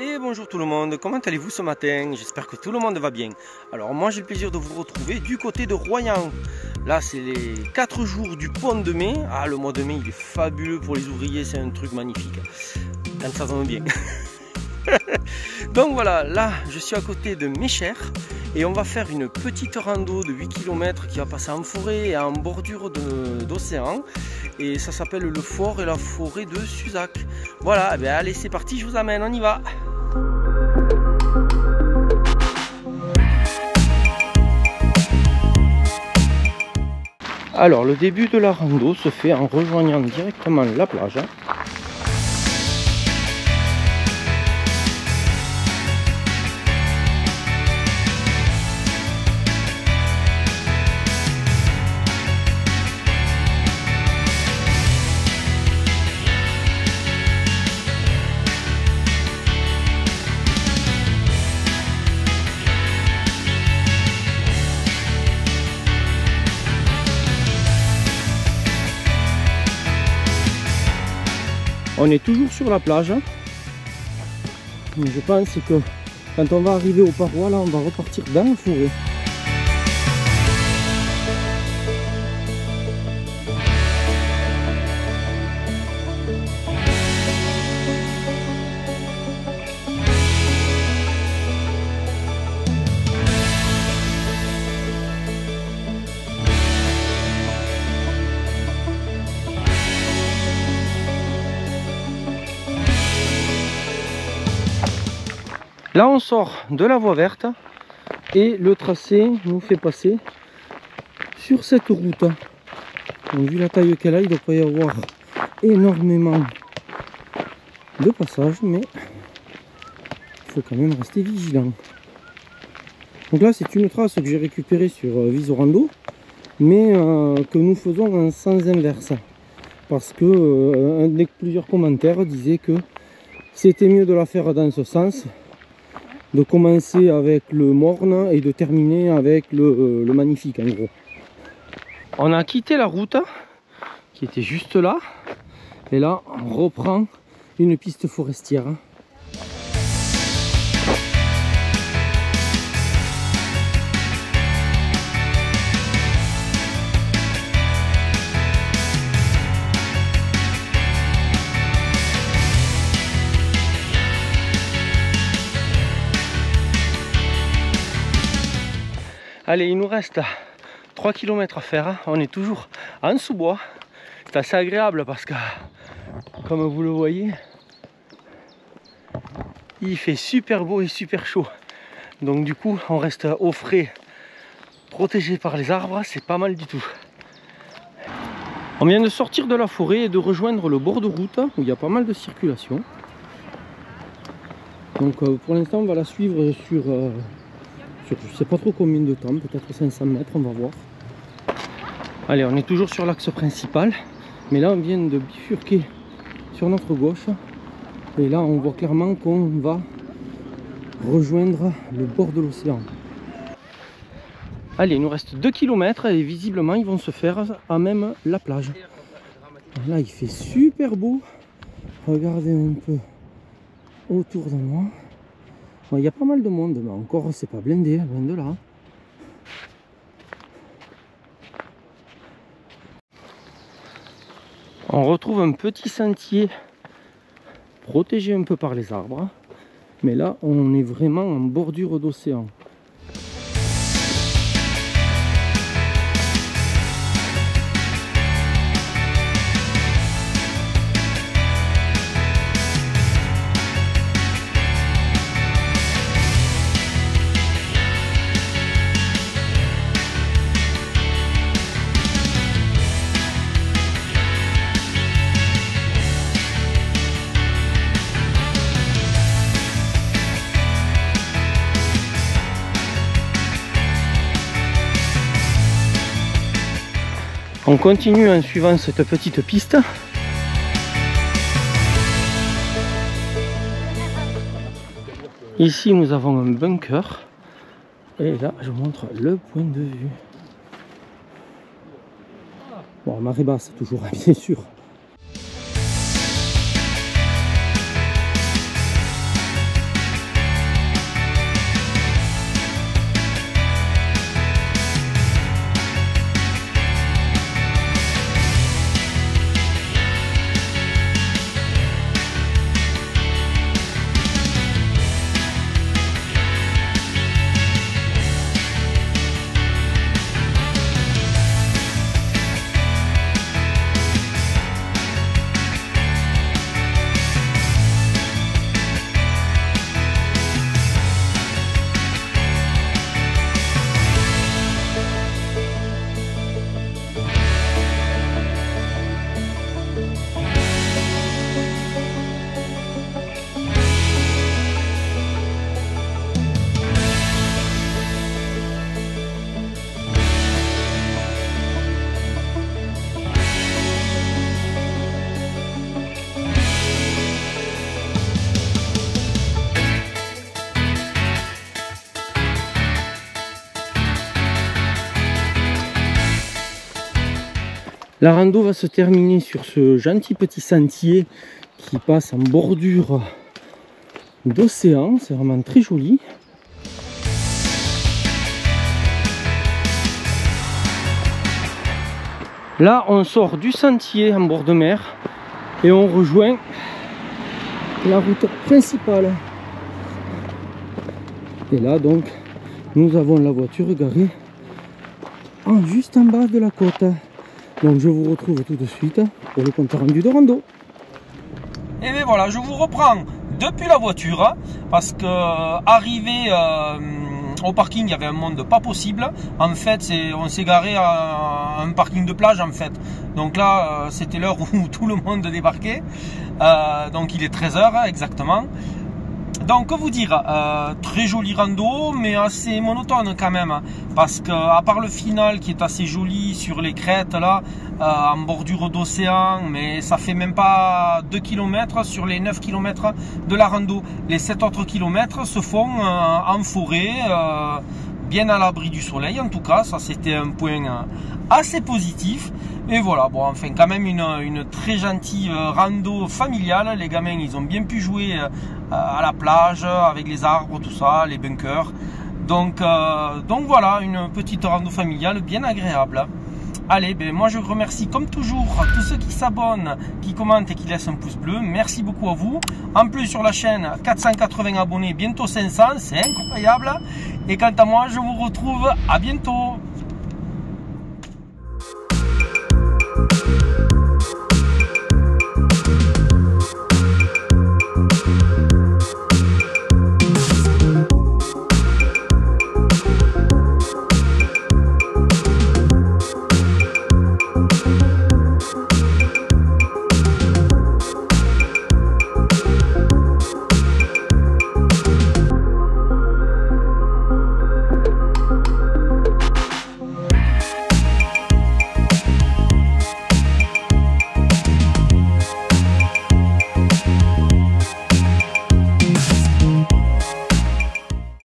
Et bonjour tout le monde, comment allez-vous ce matin? J'espère que tout le monde va bien. Alors moi j'ai le plaisir de vous retrouver du côté de Royan. Là c'est les 4 jours du pont de mai. Ah, le mois de mai il est fabuleux pour les ouvriers, c'est un truc magnifique. Quand ça tombe bien. Donc voilà, là je suis à côté de Méchères et on va faire une petite rando de 8 km qui va passer en forêt et en bordure d'océan. Et ça s'appelle le fort et la forêt de Suzac. Voilà, ben allez c'est parti, je vous amène, on y va. Alors le début de la rando se fait en rejoignant directement la plage. On est toujours sur la plage. Mais je pense que quand on va arriver aux parois, là, on va repartir dans la forêt. Là on sort de la voie verte et le tracé nous fait passer sur cette route. Donc, vu la taille qu'elle a, il ne doit pas y avoir énormément de passages, mais il faut quand même rester vigilant. Donc là c'est une trace que j'ai récupérée sur Visorando, mais que nous faisons en sens inverse. Parce que un des plusieurs commentaires disait que c'était mieux de la faire dans ce sens, de commencer avec le morne et de terminer avec le magnifique en gros. On a quitté la route qui était juste là et là on reprend une piste forestière. Allez, il nous reste 3 km à faire, on est toujours en sous-bois. C'est assez agréable parce que, comme vous le voyez, il fait super beau et super chaud. Donc du coup, on reste au frais, protégé par les arbres, c'est pas mal du tout. On vient de sortir de la forêt et de rejoindre le bord de route où il y a pas mal de circulation. Donc pour l'instant, on va la suivre sur je sais pas trop combien de temps, peut-être 500 mètres, on va voir. Allez, on est toujours sur l'axe principal, mais là on vient de bifurquer sur notre gauche et là on voit clairement qu'on va rejoindre le bord de l'océan. Allez, il nous reste 2 km et visiblement ils vont se faire à même la plage. Là il fait super beau, regardez un peu autour de moi. Il y a pas mal de monde, mais encore c'est pas blindé, loin de là. On retrouve un petit sentier protégé un peu par les arbres, mais là on est vraiment en bordure d'océan. On continue en suivant cette petite piste. Ici nous avons un bunker. Et là je vous montre le point de vue. Bon, marée basse toujours, bien sûr. La rando va se terminer sur ce gentil petit sentier qui passe en bordure d'océan. C'est vraiment très joli. Là, on sort du sentier en bord de mer et on rejoint la route principale. Et là, donc, nous avons la voiture garée juste en bas de la côte. Donc, je vous retrouve tout de suite pour le compte rendu de rando. Et bien voilà, je vous reprends depuis la voiture parce que arrivé au parking, il y avait un monde pas possible. En fait, on s'est garé à un parking de plage en fait. Donc là, c'était l'heure où tout le monde débarquait. Donc il est 13 h exactement. Donc que vous dire, très joli rando, mais assez monotone quand même, parce que à part le final qui est assez joli sur les crêtes là, en bordure d'océan, mais ça fait même pas 2 km sur les 9 km de la rando. Les 7 autres kilomètres se font en forêt, bien à l'abri du soleil en tout cas, ça c'était un point assez positif. Et voilà, bon enfin quand même une très gentille rando familiale, les gamins ils ont bien pu jouer à la plage avec les arbres, tout ça, les bunkers. Donc voilà, une petite rando familiale bien agréable. Allez, ben moi je remercie comme toujours tous ceux qui s'abonnent, qui commentent et qui laissent un pouce bleu. Merci beaucoup à vous. En plus sur la chaîne, 480 abonnés, bientôt 500, c'est incroyable. Et quant à moi, je vous retrouve à bientôt.